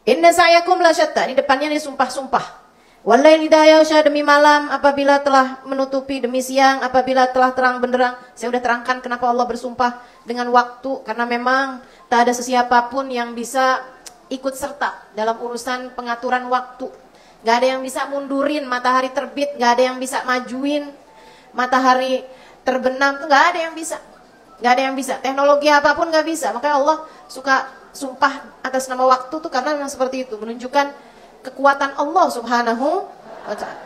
Inna sa'yakum lasyatta. Di depannya ini sumpah-sumpah. Wallaili idza yaghsha, demi malam apabila telah menutupi, demi siang apabila telah terang benderang. Saya sudah terangkan kenapa Allah bersumpah dengan waktu, karena memang tak ada sesiapapun yang bisa ikut serta dalam urusan pengaturan waktu. Gak ada yang bisa mundurin matahari terbit, gak ada yang bisa majuin matahari terbenam, tuh gak ada yang bisa. Gak ada yang bisa, teknologi apapun gak bisa. Makanya Allah suka sumpah atas nama waktu tuh karena memang seperti itu, menunjukkan kekuatan Allah Subhanahu wa ta'ala.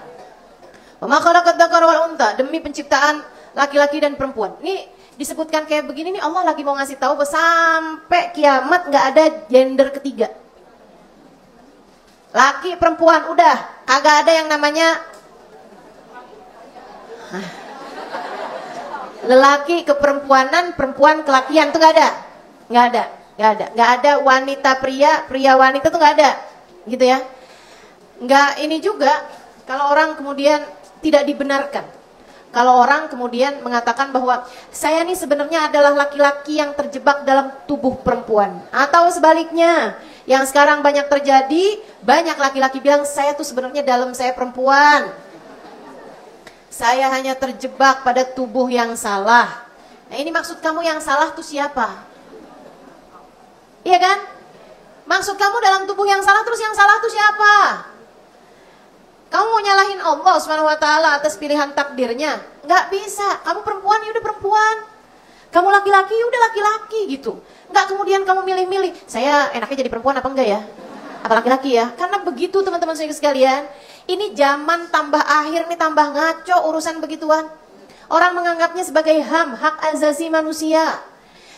Wa ma khalaqad dzakara wal untha, demi penciptaan laki-laki dan perempuan. Ini disebutkan kayak begini nih, Allah lagi mau ngasih tahu bahwa sampai kiamat nggak ada gender ketiga. Laki perempuan udah, kagak ada yang namanya lelaki keperempuanan, perempuan kelakian, tuh nggak ada. Nggak ada wanita pria, pria wanita, tuh nggak ada, gitu ya. Nggak ini juga kalau orang kemudian tidak dibenarkan. Kalau orang kemudian mengatakan bahwa saya ini sebenarnya adalah laki-laki yang terjebak dalam tubuh perempuan, atau sebaliknya yang sekarang banyak terjadi, banyak laki-laki bilang saya tuh sebenarnya dalam saya perempuan, saya hanya terjebak pada tubuh yang salah. Nah ini maksud kamu yang salah tuh siapa? Iya kan? Maksud kamu dalam tubuh yang salah, terus yang salah tuh siapa? Kamu mau nyalahin Allah Subhanahu wa ta'ala atas pilihan takdirnya? Nggak bisa. Kamu perempuan, ya udah perempuan. Kamu laki-laki, ya udah laki-laki gitu. Nggak kemudian kamu milih-milih, saya enaknya jadi perempuan apa enggak ya? Apa laki-laki ya? Karena begitu teman-teman saya sekalian. Ini zaman tambah akhir nih, tambah ngaco urusan begituan. Orang menganggapnya sebagai HAM, hak asasi manusia.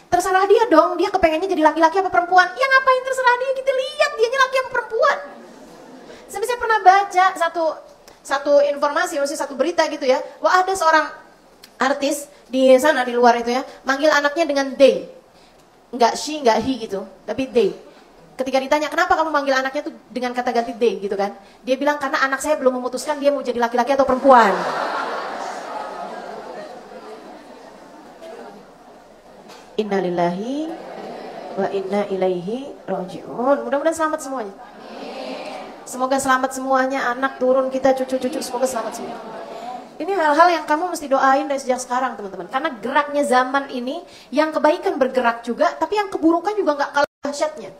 Terserah dia dong, dia kepengennya jadi laki-laki apa perempuan. Ya ngapain terserah dia, kita lihat dianya laki apa perempuan. Saya pernah baca satu informasi, maksudnya satu berita gitu ya. Wah ada seorang artis di sana, di luar itu ya, manggil anaknya dengan they. Enggak she, enggak he gitu, tapi they. Ketika ditanya, kenapa kamu manggil anaknya tuh dengan kata ganti they gitu kan. Dia bilang, karena anak saya belum memutuskan dia mau jadi laki-laki atau perempuan. Innalillahi wa inna ilaihi raji'un. Mudah-mudahan selamat semuanya. Semoga selamat semuanya, anak turun kita, cucu-cucu, semoga selamat semua. Ini hal-hal yang kamu mesti doain dari sejak sekarang teman-teman. Karena geraknya zaman ini, yang kebaikan bergerak juga, tapi yang keburukan juga nggak kalah dahsyatnya.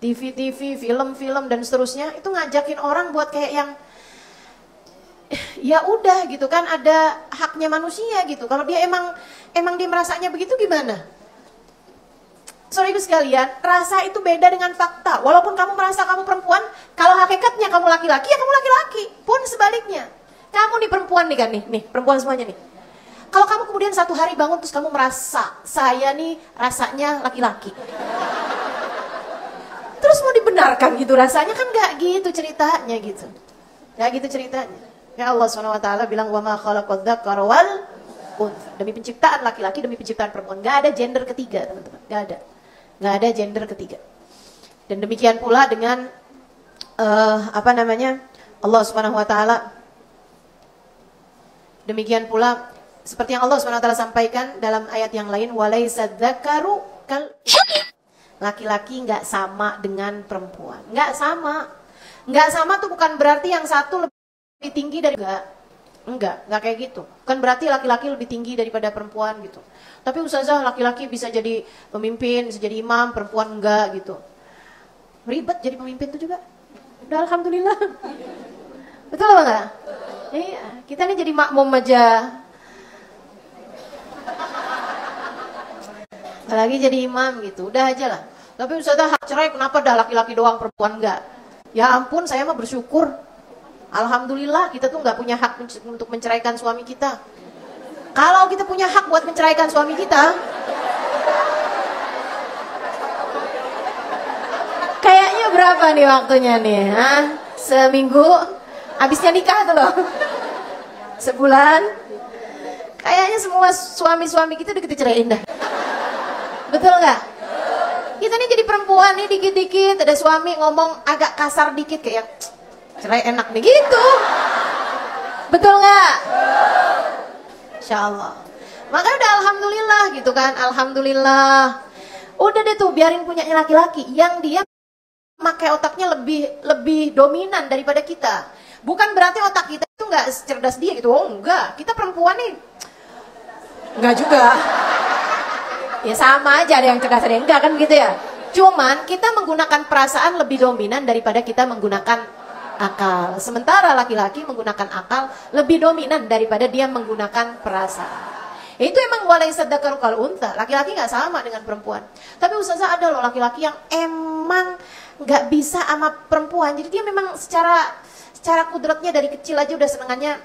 TV-TV, film-film dan seterusnya itu ngajakin orang buat kayak yang ya udah gitu kan, ada haknya manusia gitu. Kalau dia emang dia merasanya begitu gimana? Sorry ibu sekalian, rasa itu beda dengan fakta. Walaupun kamu merasa kamu perempuan, kalau hakikatnya kamu laki-laki, ya kamu laki-laki. Pun sebaliknya, kamu nih perempuan nih kan nih perempuan semuanya nih. Kalau kamu kemudian satu hari bangun terus kamu merasa, saya nih rasanya laki-laki. Terus mau dibenarkan gitu rasanya, kan gak gitu ceritanya gitu. Gak gitu ceritanya. Ya Allah SWT bilang, wa ma khalaqad dzakara wal untha. Demi penciptaan laki-laki, demi penciptaan perempuan. Gak ada gender ketiga teman-teman, gak ada. Nggak ada gender ketiga. Dan demikian pula dengan Allah Subhanahu wa taala. Demikian pula seperti yang Allah Subhanahu wa taala sampaikan dalam ayat yang lain, walaisa dzakaru kal, laki-laki nggak sama dengan perempuan. Nggak sama. Nggak sama tuh bukan berarti yang satu lebih tinggi dari enggak kayak gitu. Bukan berarti laki-laki lebih tinggi daripada perempuan gitu. Tapi ustazah, laki-laki bisa jadi pemimpin, bisa jadi imam, perempuan enggak gitu. Ribet jadi pemimpin itu juga. Udah alhamdulillah. Betul apa enggak? Iya, kita nih jadi makmum aja. Apalagi jadi imam gitu, udah aja lah. Tapi ustazah hak cerai kenapa dah laki-laki doang, perempuan enggak? Ya ampun, saya mah bersyukur. Alhamdulillah kita tuh nggak punya hak untuk menceraikan suami kita. Kalau kita punya hak buat menceraikan suami kita, kayaknya berapa nih waktunya nih? Hah? Seminggu? Habisnya nikah tuh loh. Sebulan? Kayaknya semua suami-suami kita udah kita ceraiin dah. Betul nggak? Kita nih jadi perempuan nih dikit-dikit ada suami ngomong agak kasar dikit kayak cerai enak nih gitu. Betul nggak? Insya Allah. Maka udah alhamdulillah gitu kan. Alhamdulillah. Udah deh tuh biarin punyanya laki-laki yang dia pakai otaknya lebih dominan daripada kita. Bukan berarti otak kita itu nggak cerdas dia gitu. Oh enggak, kita perempuan nih enggak juga. Ya sama aja, ada yang cerdas ada yang enggak kan gitu ya. Cuman kita menggunakan perasaan lebih dominan daripada kita menggunakan akal. Sementara laki-laki menggunakan akal lebih dominan daripada dia menggunakan perasaan. Itu emang walai sadakar kal unta. Laki-laki nggak sama dengan perempuan. Tapi ustazah ada loh laki-laki yang emang nggak bisa sama perempuan. Jadi dia memang secara kudratnya dari kecil aja udah senengannya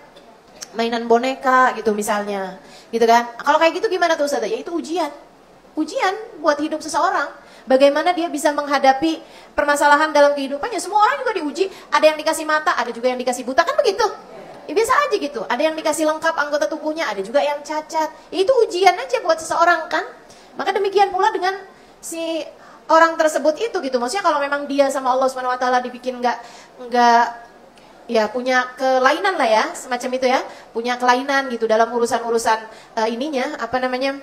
mainan boneka gitu misalnya, gitu kan? Kalau kayak gitu gimana tuh ustazah? Ya itu ujian buat hidup seseorang. Bagaimana dia bisa menghadapi permasalahan dalam kehidupannya. Semua orang juga diuji. Ada yang dikasih mata, ada juga yang dikasih buta, kan begitu? Ya biasa aja gitu. Ada yang dikasih lengkap anggota tubuhnya, ada juga yang cacat. Itu ujian aja buat seseorang kan. Maka demikian pula dengan si orang tersebut itu gitu. Maksudnya kalau memang dia sama Allah Subhanahu wa taala dibikin enggak ya punya kelainan lah ya, semacam itu ya. Punya kelainan gitu dalam urusan-urusan ininya, apa namanya?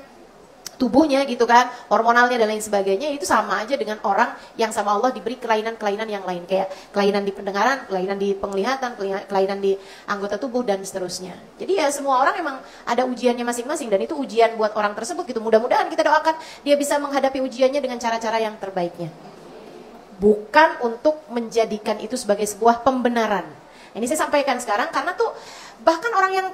Tubuhnya gitu kan, hormonalnya dan lain sebagainya, itu sama aja dengan orang yang sama Allah diberi kelainan-kelainan yang lain, kayak kelainan di pendengaran, kelainan di penglihatan, kelainan di anggota tubuh dan seterusnya. Jadi ya semua orang emang ada ujiannya masing-masing dan itu ujian buat orang tersebut gitu. Mudah-mudahan kita doakan dia bisa menghadapi ujiannya dengan cara-cara yang terbaiknya. Bukan untuk menjadikan itu sebagai sebuah pembenaran. Ini saya sampaikan sekarang karena tuh bahkan orang yang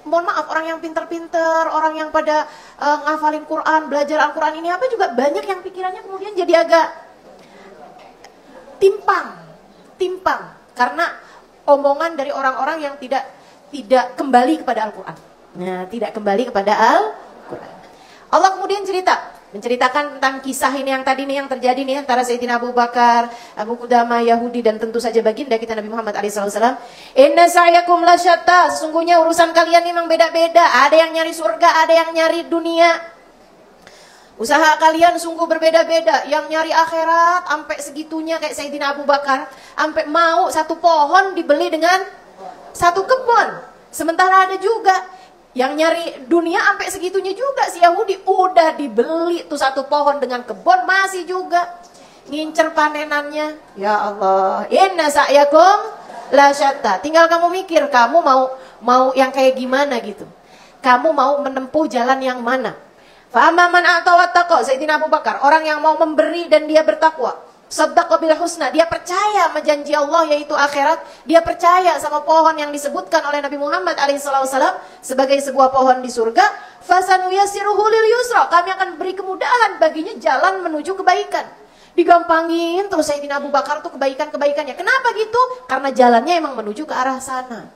mohon maaf, orang yang pinter-pinter, orang yang pada ngafalin Quran, belajar Al-Quran ini apa juga banyak yang pikirannya kemudian jadi agak timpang karena omongan dari orang-orang yang tidak kembali kepada Al-Quran. Nah, tidak kembali kepada Al-Quran. Allah kemudian menceritakan tentang kisah ini yang tadi nih yang terjadi nih antara Sayyidina Abu Bakar, Abu Qudamah Yahudi dan tentu saja baginda kita Nabi Muhammad SAW. Inna sa'yakum lasyatta, sesungguhnya urusan kalian memang beda-beda. Ada yang nyari surga, ada yang nyari dunia. Usaha kalian sungguh berbeda-beda. Yang nyari akhirat sampai segitunya kayak Sayyidina Abu Bakar, sampai mau satu pohon dibeli dengan satu kebun. Sementara ada juga yang nyari dunia sampai segitunya juga si Yahudi, udah dibeli tuh satu pohon dengan kebun masih juga ngincer panenannya. Ya Allah, inna sa'yakum lasyatta. Tinggal kamu mikir kamu mau yang kayak gimana gitu. Kamu mau menempuh jalan yang mana? Fa amma man ata wattaqa, Sayyidina Abu Bakar, orang yang mau memberi dan dia bertakwa. Saddaqa bil husna, dia percaya sama janji Allah yaitu akhirat. Dia percaya sama pohon yang disebutkan oleh Nabi Muhammad SAW sebagai sebuah pohon di surga. Fasanuyassiruhu lil yusra, kami akan beri kemudahan baginya jalan menuju kebaikan. Digampangin terus Sayyidina Abu Bakar tuh kebaikan-kebaikannya. Kenapa gitu? Karena jalannya emang menuju ke arah sana.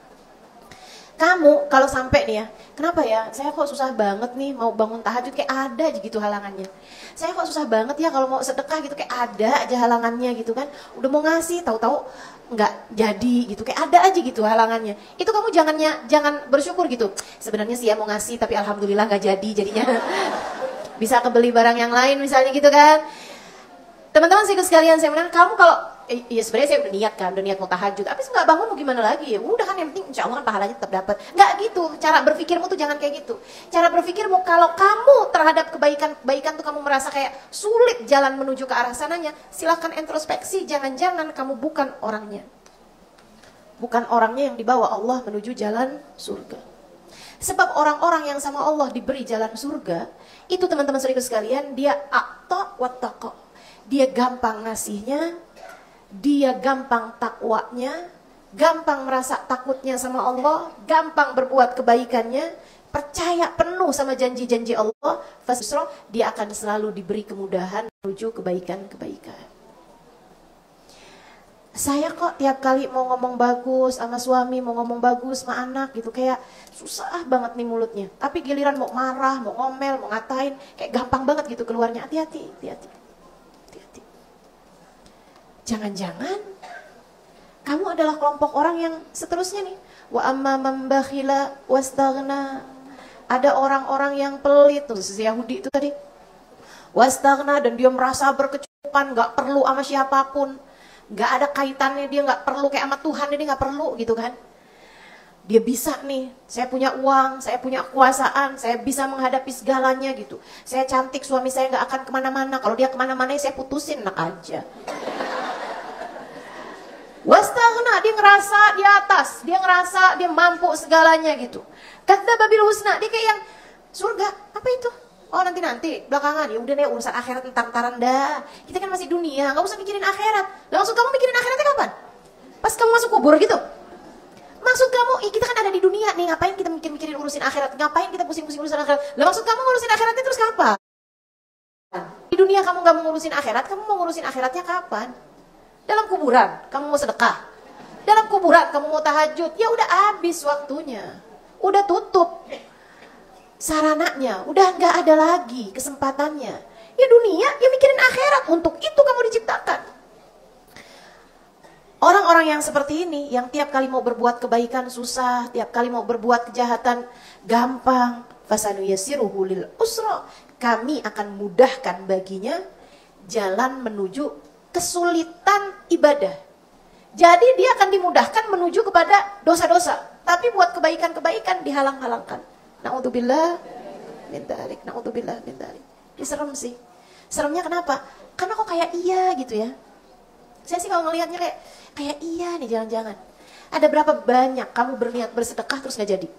Kamu kalau sampai nih ya, kenapa ya saya kok susah banget nih mau bangun tahajud, kayak ada aja gitu halangannya. Saya kok susah banget ya kalau mau sedekah gitu, kayak ada aja halangannya gitu kan. Udah mau ngasih tahu-tahu nggak jadi gitu, kayak ada aja gitu halangannya. Itu kamu jangan bersyukur gitu. Sebenarnya sih ya mau ngasih tapi alhamdulillah nggak jadi jadinya. Bisa kebeli barang yang lain misalnya gitu kan. Teman-teman sekalian, saya bilang kamu kalau iya sebenarnya saya udah niat mau tahajud, tapi nggak bangun mau gimana lagi ya? Udah kan yang penting insya Allah kan pahalanya tetap dapat. Nggak gitu, cara berpikirmu tuh jangan kayak gitu. Cara berpikirmu kalau kamu terhadap kebaikan tuh kamu merasa kayak sulit jalan menuju ke arah sananya, silahkan introspeksi. Jangan-jangan kamu bukan orangnya yang dibawa Allah menuju jalan surga. Sebab orang-orang yang sama Allah diberi jalan surga itu teman-teman sekalian, dia a'ta wa taqa. Dia gampang ngasihnya, dia gampang takwanya, gampang merasa takutnya sama Allah, gampang berbuat kebaikannya, percaya penuh sama janji-janji Allah, fasra, dia akan selalu diberi kemudahan menuju kebaikan-kebaikan. Saya kok tiap kali mau ngomong bagus sama suami, mau ngomong bagus sama anak gitu, kayak susah banget nih mulutnya. Tapi giliran mau marah, mau ngomel, mau ngatain, kayak gampang banget gitu keluarnya. Hati-hati. Jangan-jangan kamu adalah kelompok orang yang seterusnya nih. Wa amma man bakhila wastaghna. Ada orang-orang yang pelit tuh, si Yahudi itu tadi. Wastaghna, dan dia merasa berkecukupan, nggak perlu sama siapapun, nggak ada kaitannya, dia nggak perlu kayak sama Tuhan, dia nggak perlu gitu kan. Dia bisa nih, saya punya uang, saya punya kekuasaan, saya bisa menghadapi segalanya gitu. Saya cantik, suami saya nggak akan kemana-mana. Kalau dia kemana-mana saya putusin, enak aja. Wastaghna, dia ngerasa di atas, dia ngerasa dia mampu segalanya gitu. Kadzdzaba bil husna, dia kayak yang surga, apa itu? Oh nanti belakangan, ya udah deh urusan akhirat entar-entaran dah. Kita kan masih dunia, nggak usah mikirin akhirat. Langsung kamu mikirin akhiratnya kapan? Pas kamu masuk kubur gitu. Maksud kamu, kita kan ada di dunia nih, ngapain kita mikirin urusin akhirat? Ngapain kita pusing-pusing urusin akhirat? Lah maksud kamu ngurusin akhiratnya terus kapan? Di dunia kamu nggak mau ngurusin akhirat, kamu mau ngurusin akhiratnya kapan? Dalam kuburan, kamu mau sedekah. Dalam kuburan, kamu mau tahajud. Ya udah habis waktunya. Udah tutup sarananya, udah nggak ada lagi kesempatannya. Ya dunia, ya mikirin akhirat. Untuk itu kamu diciptakan. Orang-orang yang seperti ini, yang tiap kali mau berbuat kebaikan susah, tiap kali mau berbuat kejahatan gampang, fasanuyassiruhu lil usra, kami akan mudahkan baginya jalan menuju kesulitan ibadah. Jadi dia akan dimudahkan menuju kepada dosa-dosa, tapi buat kebaikan-kebaikan dihalang-halangkan. Na'udzubillah min dzalik, na'udzubillah min dzalik. Ini serem sih. Seremnya kenapa? Karena kok kayak iya gitu ya. Saya sih kalau ngelihatnya kayak iya nih, jangan-jangan. Ada berapa banyak kamu berniat bersedekah terus gak jadi?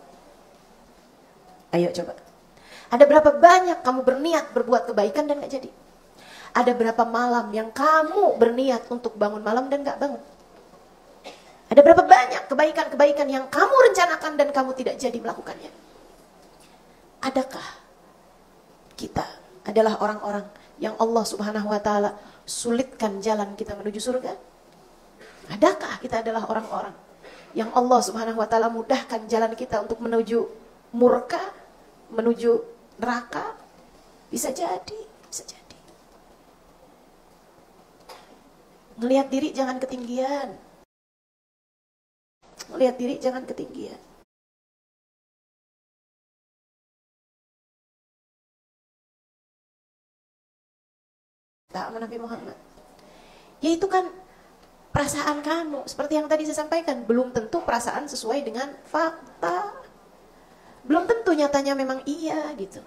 Ayo coba. Ada berapa banyak kamu berniat berbuat kebaikan dan gak jadi? Ada berapa malam yang kamu berniat untuk bangun malam dan gak bangun? Ada berapa banyak kebaikan-kebaikan yang kamu rencanakan dan kamu tidak jadi melakukannya? Adakah kita adalah orang-orang yang Allah Subhanahu wa Ta'ala sulitkan jalan kita menuju surga? Adakah kita adalah orang-orang yang Allah Subhanahu wa Ta'ala mudahkan jalan kita untuk menuju murka, menuju neraka? Bisa jadi, bisa jadi. Ngelihat diri jangan ketinggian. Ngelihat diri jangan ketinggian. Nabi Muhammad. Ya itu kan perasaan kamu. Seperti yang tadi saya sampaikan, belum tentu perasaan sesuai dengan fakta. Belum tentu nyatanya memang iya gitu.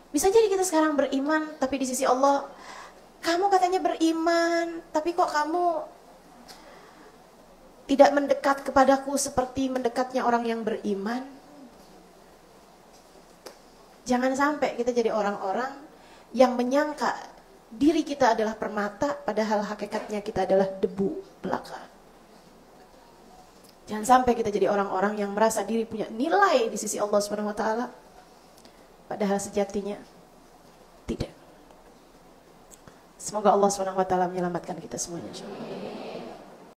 Bisa jadi kita sekarang beriman, tapi di sisi Allah, kamu katanya beriman, tapi kok kamu tidak mendekat kepadaku seperti mendekatnya orang yang beriman. Jangan sampai kita jadi orang-orang yang menyangka diri kita adalah permata, padahal hakikatnya kita adalah debu belaka. Jangan sampai kita jadi orang-orang yang merasa diri punya nilai di sisi Allah Subhanahu wa Ta'ala, padahal sejatinya tidak. Semoga Allah Subhanahu wa Ta'ala menyelamatkan kita semuanya, insyaallah.